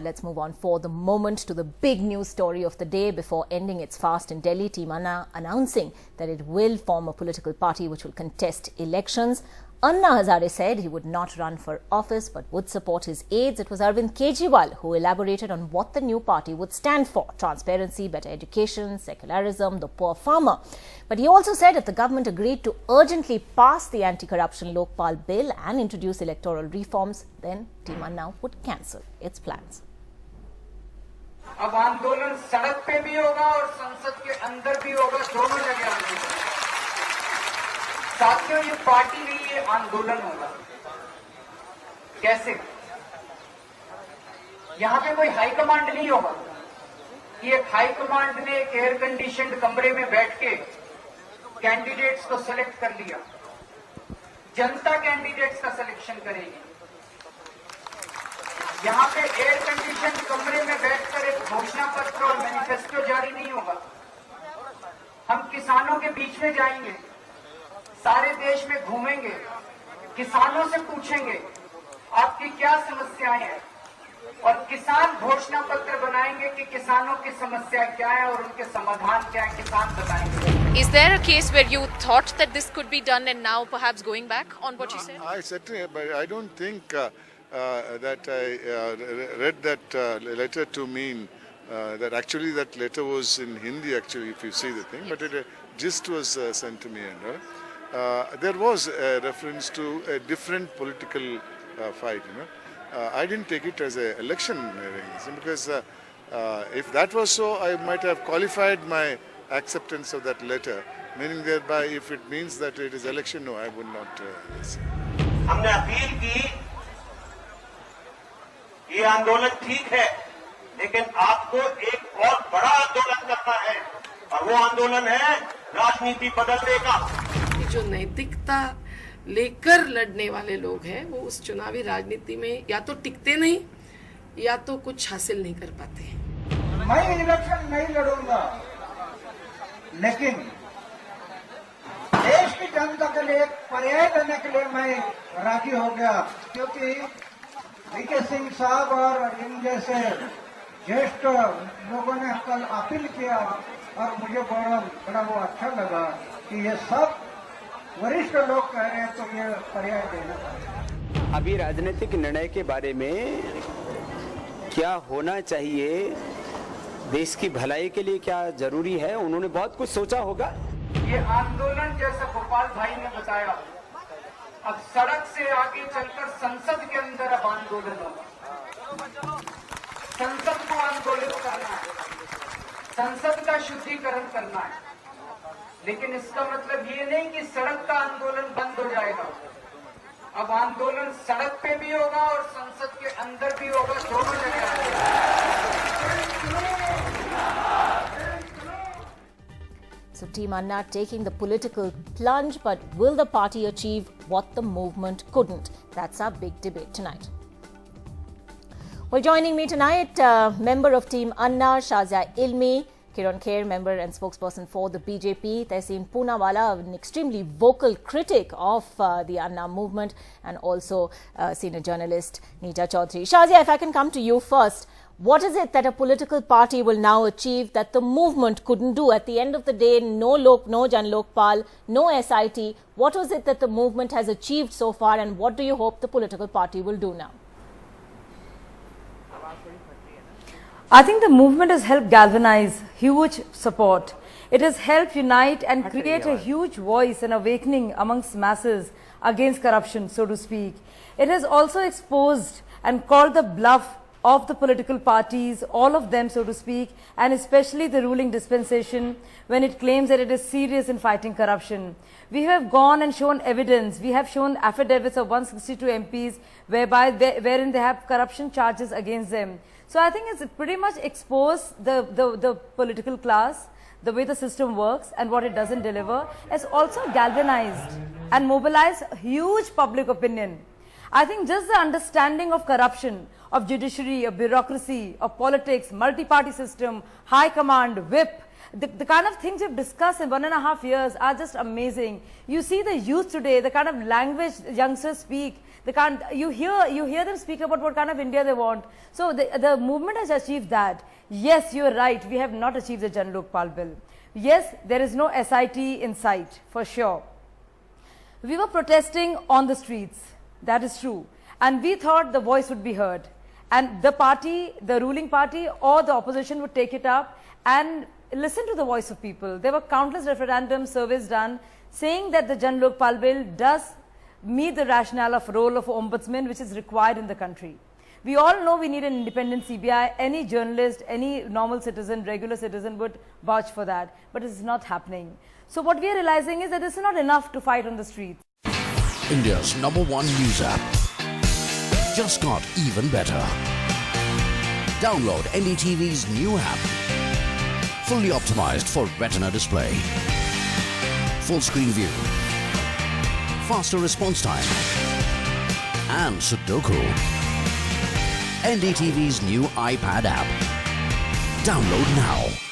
Let's move on for the moment to the big news story of the day. Before ending its fast in Delhi, Team Anna announcing that it will form a political party which will contest elections. Anna Hazare said he would not run for office but would support his aides. It was Arvind Kejriwal who elaborated on what the new party would stand for: transparency, better education, secularism, the poor farmer. But he also said if the government agreed to urgently pass the anti-corruption Lokpal bill and introduce electoral reforms, then Team Anna would cancel its plans. अब आंदोलन सड़क पे भी होगा और संसद के अंदर भी होगा, दोनों जगह आंदोलन। साथियों, ये पार्टी नहीं, ये आंदोलन होगा। कैसे? यहां पे कोई हाई कमांड नहीं होगा कि एक हाई कमांड ने एक एयर कंडीशनड कमरे में बैठ के कैंडिडेट्स को सिलेक्ट कर लिया। जनता कैंडिडेट्स का सिलेक्शन करेगी। यहां पे एयर कंडीशन कमरे में बैठकर एक घोषणा पत्र और मैनिफेस्टो जारी नहीं होगा। हम किसानों के बीच में जाएंगे, सारे देश में घूमेंगे, किसानों से पूछेंगे आपकी क्या समस्याएं हैं, और किसान घोषणा पत्र बनाएंगे कि किसानों की समस्या क्या है और उनके समाधान क्या है, किसान बताएंगे। Is there a case where you thought that this could be done and now perhaps going back on what you said? I certainly, but I don't think that I read that letter to mean that actually that letter was in Hindi, actually, if you see the thing, but it gist was sent to me. And there was a reference to a different political fight, I didn't take it as an election because if that was so, I might have qualified my acceptance of that letter, meaning thereby if it means that it is election, no, I would not say. हमने appeal की, ये आंदोलन ठीक है, लेकिन आपको एक और बड़ा आंदोलन करना है, और वो आंदोलन है राजनीति बदलने का। जो नैतिकता लेकर लड़ने वाले लोग हैं, वो उस चुनावी राजनीति में या तो टिकते नहीं या तो कुछ हासिल नहीं कर पाते। मैं इलेक्शन नहीं लड़ूंगा, लेकिन देश की जनता के लिए एक पर्याय देने के लिए मैं राजी हो गया, क्योंकि वीके सिंह साहब और इन जैसे ज्येष्ठ लोगों ने कल अपील किया और मुझे बड़ा वो अच्छा लगा कि ये सब वरिष्ठ लोग कह रहे हैं, तो ये पर्याय देना चाहिए। अभी राजनीतिक निर्णय के बारे में क्या होना चाहिए, देश की भलाई के लिए क्या जरूरी है, उन्होंने बहुत कुछ सोचा होगा। ये आंदोलन जैसा गोपाल भाई ने बताया, अब सड़क से आगे चलकर संसद के अंदर अब आंदोलन होगा। संसद को आंदोलित करना है, संसद का शुद्धिकरण करना है, लेकिन इसका मतलब ये नहीं कि सड़क का आंदोलन बंद हो जाएगा। अब आंदोलन सड़क पे भी होगा और संसद के अंदर भी होगा, दोनों जगह। So Team Anna taking the political plunge, but will the party achieve what the movement couldn't? That's our big debate tonight. Well, joining me tonight, member of Team Anna, Shazia Ilmi, Kiran Kher, member and spokesperson for the BJP, Tehseen Poonawala, an extremely vocal critic of the Anna movement, and also senior journalist Neeta Chaudhary. Shazia, if I can come to you first, what is it that a political party will now achieve that the movement couldn't do? At the end of the day, no Jan Lokpal, no SIT. What was it that the movement has achieved so far, and what do you hope the political party will do now? I think the movement has helped galvanize huge support. It has helped unite and create a huge voice and awakening amongst masses against corruption, so to speak. It has also exposed and called the bluff of the political parties, all of them, so to speak, and especially the ruling dispensation when it claims that it is serious in fighting corruption. We have gone and shown evidence. We have shown affidavits of 162 MPs wherein they have corruption charges against them. So I think it's pretty much exposed the political class, the way the system works and what it doesn't deliver. It's also galvanized and mobilized huge public opinion. I think just the understanding of corruption, of judiciary, of bureaucracy, of politics, multi-party system, high command, whip, the kind of things we've discussed in 1.5 years are just amazing. You see the youth today, the kind of language youngsters speak, They can't. You hear them speak about what kind of India they want. So the movement has achieved that. Yes, you are right. We have not achieved the Jan Lokpal bill. Yes, there is no SIT in sight for sure. We were protesting on the streets. That is true. And we thought the voice would be heard. And the party, the ruling party or the opposition would take it up and listen to the voice of people. There were countless referendum surveys done saying that the Jan Lokpal bill does meet the rationale of role of ombudsman which is required in the country. We all know we need an independent CBI. Any journalist, any normal citizen, regular citizen would vouch for that. But it is not happening. So what we are realizing is that this is not enough to fight on the streets. India's #1 news app just got even better. Download NDTV's new app. Fully optimized for retina display. Full screen view. Faster response time. And Sudoku. NDTV's new iPad app. Download now.